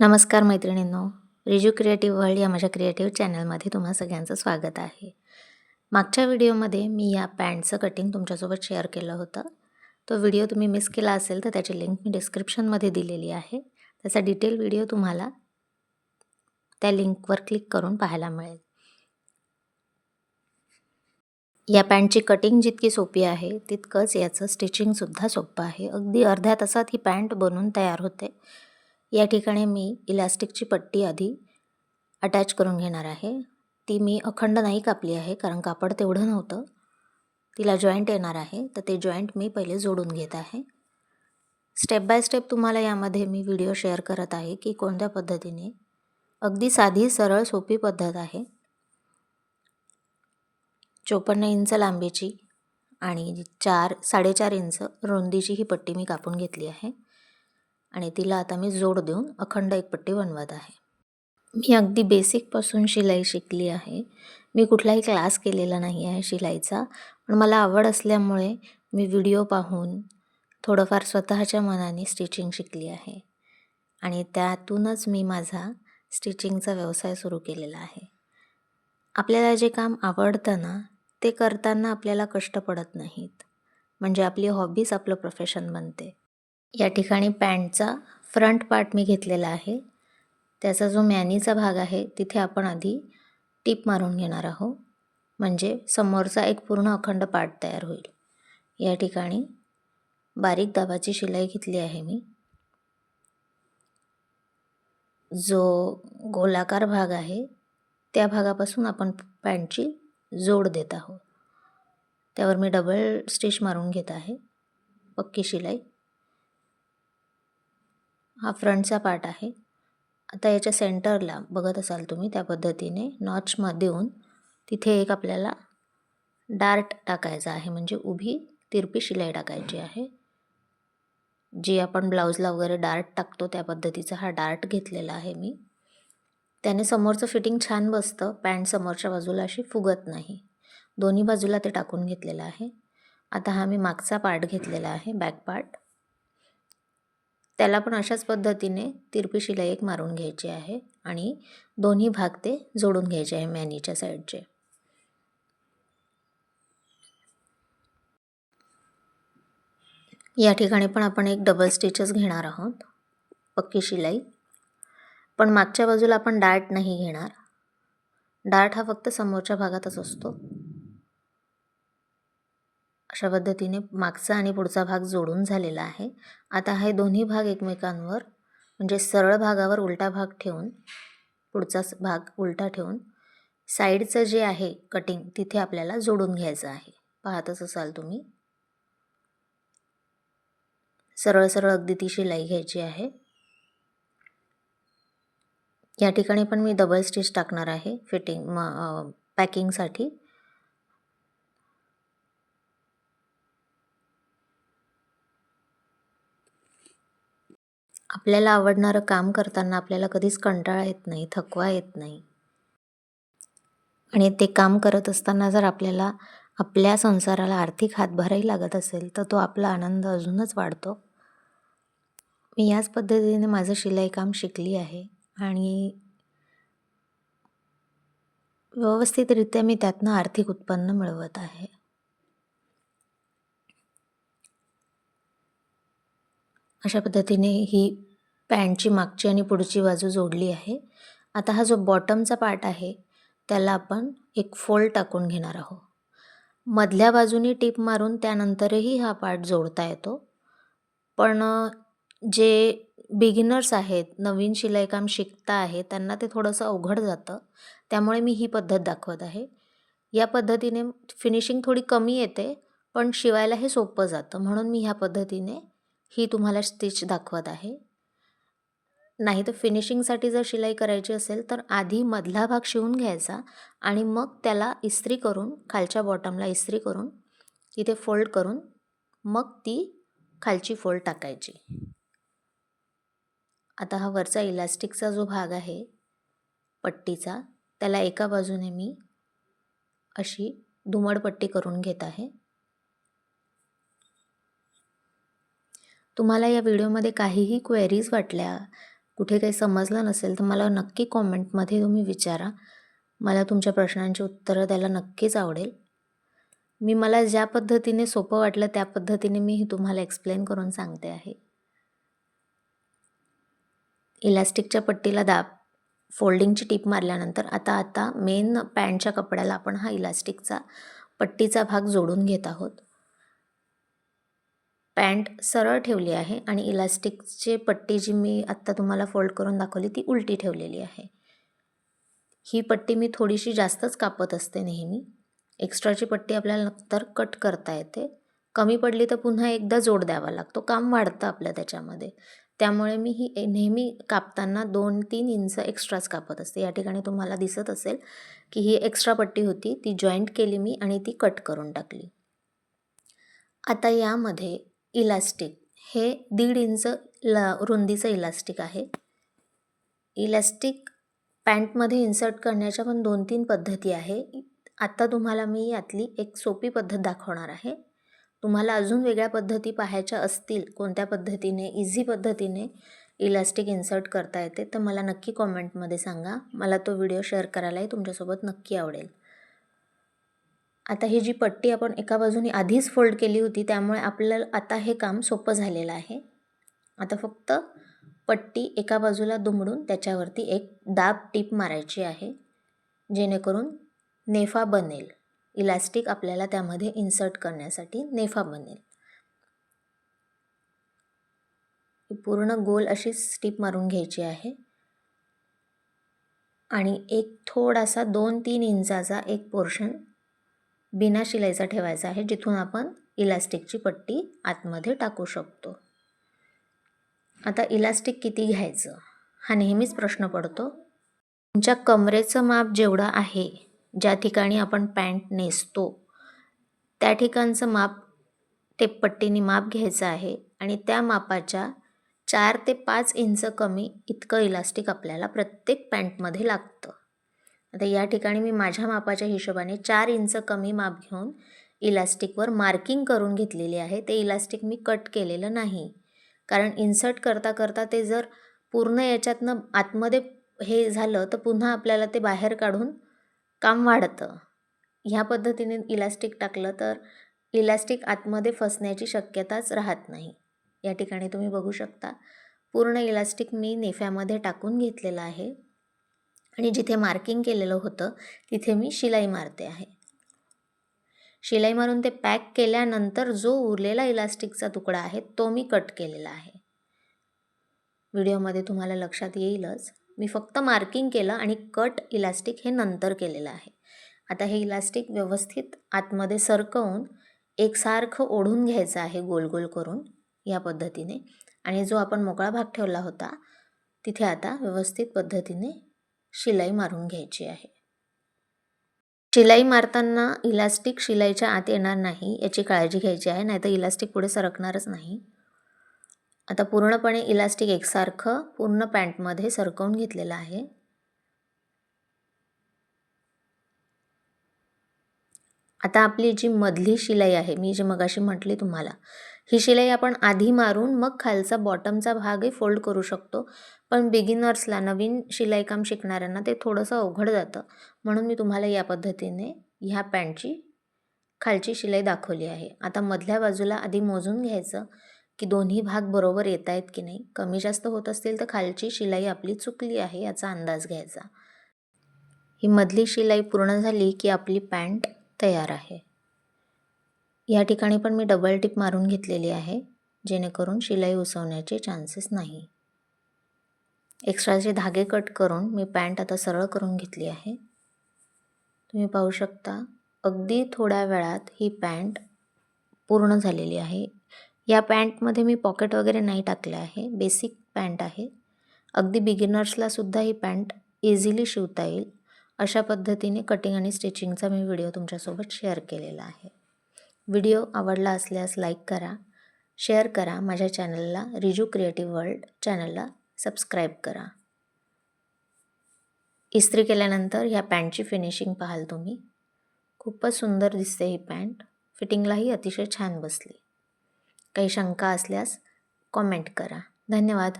नमस्कार मैत्रिणींनो, Riju creative world या माझ्या क्रिएटिव्ह चॅनलमध्ये तुम्हा सगळ्यांचं स्वागत आहे. मागच्या व्हिडिओमध्ये मी या पॅन्टचं कटिंग तुमच्यासोबत शेअर केलं होतं. तो व्हिडिओ तुम्ही मिस केला असेल तर त्याची लिंक मी डिस्क्रिप्शनमध्ये दिलेली आहे. त्याचा डिटेल व्हिडिओ तुम्हाला त्या लिंकवर क्लिक करून पाहायला मिळेल. या पॅन्टची कटिंग जितकी सोपी आहे तितकंच याचं स्टिचिंगसुद्धा सोपं आहे. अगदी अर्ध्या तासात ही पॅन्ट बनून तयार होते. या ठिकाणी मी इलास्टिकची पट्टी आधी अटॅच करून घेणार आहे. ती मी अखंड नाही कापली आहे कारण कापड तेवढं नव्हतं. तिला जॉईंट येणार आहे तर ते जॉईंट मी पहिले जोडून घेत आहे. स्टेप बाय स्टेप तुम्हाला यामध्ये मी व्हिडिओ शेअर करत आहे की कोणत्या पद्धतीने. अगदी साधी सरळ सोपी पद्धत आहे. 54 इंच लांबीची आणि 4.5 इंच रुंदीची ही पट्टी मी कापून घेतली आहे आणि तिला आता मी जोड देऊन अखंड एक पट्टी बनवत आहे. मी अगदी बेसिकपासून शिलाई शिकली आहे. मी कुठलाही क्लास केलेला नाही आहे शिलाईचा, पण मला आवड असल्यामुळे मी व्हिडिओ पाहून थोडंफार स्वतःच्या मनाने स्टिचिंग शिकली आहे आणि त्यातूनच मी माझा स्टिचिंगचा व्यवसाय सुरू केलेला आहे. आपल्याला जे काम आवडतं ना, ते करताना आपल्याला कष्ट पडत नाहीत, म्हणजे आपली हॉबीज आपलं प्रोफेशन बनते. या ठिकाणी पॅन्टचा फ्रंट पार्ट मी घेतलेला आहे. त्याचा जो मॅनीचा भाग आहे तिथे आपण आधी टिप मारून घेणार आहोत, म्हणजे समोरचा एक पूर्ण अखंड पार्ट तयार होईल. या ठिकाणी बारीक दाबाची शिलाई घेतली आहे मी. जो गोलाकार भाग आहे त्या भागापासून आपण पॅन्टची जोड देत आहोत. त्यावर मी डबल स्टिच मारून घेत आहे, पक्की शिलाई. हा फ्रंटचा पार्ट आहे. आता याच्या सेंटरला बघत असाल तुम्ही त्या पद्धतीने नॉचमध्ये देऊन तिथे एक आपल्याला डार्ट टाकायचा आहे, म्हणजे उभी तिरपी शिलाई टाकायची आहे. जी आपण ब्लाऊजला वगैरे डार्ट टाकतो त्या पद्धतीचा हा डार्ट घेतलेला आहे मी. त्याने समोरचं फिटिंग छान बसतं. पॅन्ट समोरच्या बाजूला अशी फुगत नाही. दोन्ही बाजूला ते टाकून घेतलेलं आहे. आता हा मी मागचा पार्ट घेतलेला आहे, बॅक पार्ट. त्याला पण अशाच पद्धतीने तिरपी शिलाई एक मारून घ्यायची आहे आणि दोन्ही भाग ते जोडून घ्यायचे आहे मॅनीच्या साईडचे. या ठिकाणी पण आपण एक डबल स्टिचच घेणार आहोत, पक्की शिलाई. पण मागच्या बाजूला आपण डार्ट नाही घेणार. डार्ट हा फक्त समोरच्या भागातच असतो. अशा पद्धतीने मागचा आणि पुढचा भाग जोडून झालेला आहे. आता हे दोन्ही भाग एकमेकांवर, म्हणजे सरळ भागावर उलटा भाग ठेवून, पुढचा भाग उलटा ठेवून साईडचं जे आहे कटिंग तिथे आपल्याला जोडून घ्यायचं आहे. पाहतच असाल तुम्ही. सरळ सरळ अगदी ती शिलाई घ्यायची आहे. या ठिकाणी पण मी डबल स्टिच टाकणार आहे पॅकिंगसाठी. आपल्याला आवडणारं काम करताना आपल्याला कधीच कंटाळा येत नाही, थकवा येत नाही. आणि ते काम करत असताना जर आपल्याला आपल्या संसाराला आर्थिक हातभारही लागत असेल तर तो आपला आनंद अजूनच वाढतो. मी याच पद्धतीने माझं शिलाई काम शिकली आहे आणि व्यवस्थितरित्या मी त्यातनं आर्थिक उत्पन्न मिळवत आहे. अशा पद्धतीने ही पॅन्टची मागची आणि पुढची बाजू जोडली आहे. आता हा जो बॉटमचा पार्ट आहे त्याला आपण एक फोल्ड टाकून घेणार आहोत. मधल्या बाजूनी टिप मारून त्यानंतरही हा पार्ट जोडता येतो. पण जे बिगिनर्स आहेत, नवीन शिलाईकाम शिकता आहे, त्यांना ते थोडंसं अवघड जातं. त्यामुळे मी ही पद्धत दाखवत आहे. या पद्धतीने फिनिशिंग थोडी कमी येते, पण शिवायला हे सोपं जातं. म्हणून मी ह्या पद्धतीने ही तुम्हाला स्टिच दाखवत आहे. नाही तर फिनिशिंगसाठी जर शिलाई करायची असेल तर आधी मधला भाग शिवून घ्यायचा आणि मग त्याला इस्त्री करून, खालच्या बॉटमला इस्त्री करून तिथे फोल्ड करून मग ती खालची फोल्ड टाकायची. आता हा वरचा इलास्टिकचा जो भाग आहे पट्टीचा, त्याला एका बाजूने मी अशी दुमडपट्टी करून घेत आहे. तुम्हाला या व्हिडिओमध्ये काहीही क्वेरीज वाटल्या, कुठे काही समजलं नसेल तर मला नक्की कॉमेंटमध्ये तुम्ही विचारा. मला तुमच्या प्रश्नांची उत्तरं द्यायला नक्कीच आवडेल. मला ज्या पद्धतीने सोपं वाटलं त्या पद्धतीने मी तुम्हाला एक्सप्लेन करून सांगते आहे. इलास्टिकच्या पट्टीला फोल्डिंगची टीप मारल्यानंतर आता मेन पॅन्टच्या कपड्याला आपण हा इलास्टिकचा पट्टीचा भाग जोडून घेत आहोत. पॅन्ट सरळ ठेवली आहे आणि इलास्टिकची पट्टी जी मी आत्ता तुम्हाला फोल्ड करून दाखवली ती उलटी ठेवलेली आहे. ही पट्टी मी थोडीशी जास्तच कापत असते नेहमी. एक्स्ट्राची पट्टी आपल्याला नंतर कट करता येते. कमी पडली तर पुन्हा एकदा जोड द्यावा लागतो. काम वाढतं आपलं त्याच्यामध्ये. त्यामुळे मी ही नेहमी कापताना 2-3 इंच एक्स्ट्राच कापत असते. या ठिकाणी तुम्हाला दिसत असेल की ही एक्स्ट्रा पट्टी होती ती जॉईंट केली मी आणि ती कट करून टाकली. आता यामध्ये इलास्टिक हे 1.5 इंच रुंदीचं इलास्टिक आहे. इलास्टिक पॅन्टमध्ये इन्सर्ट करण्याच्या पण 2-3 पद्धती आहे. आता तुम्हाला मी यातली एक सोपी पद्धत दाखवणार आहे. तुम्हाला अजून वेगळ्या पद्धती पाहायच्या असतील, कोणत्या पद्धतीने इझी पद्धतीने इलास्टिक इन्सर्ट करता येते तर मला नक्की कॉमेंटमध्ये सांगा. मला तो व्हिडिओ शेअर करायलाही तुमच्यासोबत नक्की आवडेल. आता ही जी पट्टी आपण एका बाजूने आधीच फोल्ड केली होती त्यामुळे आपल्याला आता हे काम सोपं झालेलं आहे. आता फक्त पट्टी एका बाजूला दुमडून त्याच्यावरती एक दाब टीप मारायची आहे, जेणेकरून नेफा बनेल. इलास्टिक आपल्याला त्यामध्ये इन्सर्ट करण्यासाठी नेफा बनेल. पूर्ण गोल अशी टीप मारून घ्यायची आहे आणि एक थोडासा 2-3 इंचाचा एक पोर्शन बिना शिलाईचा ठेवायचा आहे, जिथून आपण इलास्टिकची पट्टी आतमध्ये टाकू शकतो. आता इलास्टिक किती घ्यायचं हा नेहमीच प्रश्न पडतो. तुमच्या कमरेचं माप जेवढं आहे, ज्या ठिकाणी आपण पॅन्ट नेसतो त्या ठिकाणचं माप टेपपट्टीने माप घ्यायचं आहे आणि त्या मापाच्या 4 ते 5 इंच कमी इतकं इलास्टिक आपल्याला प्रत्येक पॅन्टमध्ये लागतं. आता या ठिकाणी मी माझ्या मापाच्या हिशोबाने 4 इंच कमी माप घेऊन इलास्टिकवर मार्किंग करून घेतलेली आहे. ते इलास्टिक मी कट केलेलं नाही, कारण इन्सर्ट करता करता ते जर पूर्ण याच्यातनं आतमध्ये हे झालं तर पुन्हा आपल्याला ते बाहेर काढून काम वाढतं. ह्या पद्धतीने इलास्टिक टाकलं तर इलास्टिक आतमध्ये फसण्याची शक्यताच राहत नाही. या ठिकाणी तुम्ही बघू शकता पूर्ण इलास्टिक मी नेफ्यामध्ये टाकून घेतलेलं आहे आणि जिथे मार्किंग केलेलं होतं तिथे मी शिलाई मारते आहे. शिलाई मारून ते पॅक केल्यानंतर जो उरलेला इलास्टिकचा तुकडा आहे तो मी कट केलेला आहे. व्हिडिओमध्ये तुम्हाला लक्षात येईलच. मी फक्त मार्किंग केलं आणि कट इलास्टिक हे नंतर केलेलं आहे. आता हे इलास्टिक व्यवस्थित आतमध्ये सरकवून एकसारखं ओढून घ्यायचं आहे गोल गोल करून या पद्धतीने, आणि जो आपण मोकळा भाग ठेवला होता तिथे आता व्यवस्थित पद्धतीने शिलाई मारून घ्यायची आहे. शिलाई मारताना इलास्टिक शिलाईच्या आत येणार नाही याची काळजी घ्यायची आहे, नाहीतर इलास्टिक पुढे सरकणारच नाही. आता पूर्णपणे इलास्टिक एकसारखं पूर्ण पॅन्टमध्ये सरकवून घेतलेलं आहे. आता आपली जी मधली शिलाई आहे, मी जी मगाशी म्हटली तुम्हाला, ही शिलाई आपण आधी मारून मग खालचा बॉटमचा भागही फोल्ड करू शकतो. पण बिगिनर्सला, नवीन शिलाई काम शिकणाऱ्यांना ते थोडंसं अवघड जातं, म्हणून मी तुम्हाला या पद्धतीने ह्या पॅन्टची खालची शिलाई दाखवली आहे. आता मधल्या बाजूला आधी मोजून घ्यायचं की दोन्ही भाग बरोबर येत आहेत की नाही. कमी जास्त होत असतील तर खालची शिलाई आपली चुकली आहे याचा अंदाज घ्यायचा. ही मधली शिलाई पूर्ण झाली की आपली पॅन्ट तयार आहे. या ठिकाणी पण मी डबल टिप मारून घेतलेली आहे, जेणेकरून शिलाई उसवण्याचे चान्सेस नाही. एक्स्ट्राचे धागे कट करून मी पॅन्ट आता सरळ करून घेतली आहे. तुम्ही पाहू शकता अगदी थोड्या वेळात ही पॅन्ट पूर्ण झालेली आहे. या पॅन्टमध्ये मी पॉकेट वगैरे नाही टाकले आहे, बेसिक पॅन्ट आहे. अगदी बिगिनर्सला सुद्धा ही पॅन्ट इझिली शिवता येईल अशा पद्धतीने कटिंग आणि स्टिचिंगचा मी व्हिडिओ तुमच्यासोबत शेअर केलेला आहे. व्हिडिओ आवडला असल्यास लाईक करा, शेअर करा. माझ्या चॅनलला रिजू क्रिएटिव्ह वर्ल्ड चॅनलला सबस्क्राईब करा. इस्त्री केल्यानंतर ह्या पॅन्टची फिनिशिंग पाहाल तुम्ही. खूपच सुंदर दिसते ही पॅन्ट. फिटिंगलाही अतिशय छान बसली. काही शंका असल्यास कॉमेंट करा. धन्यवाद.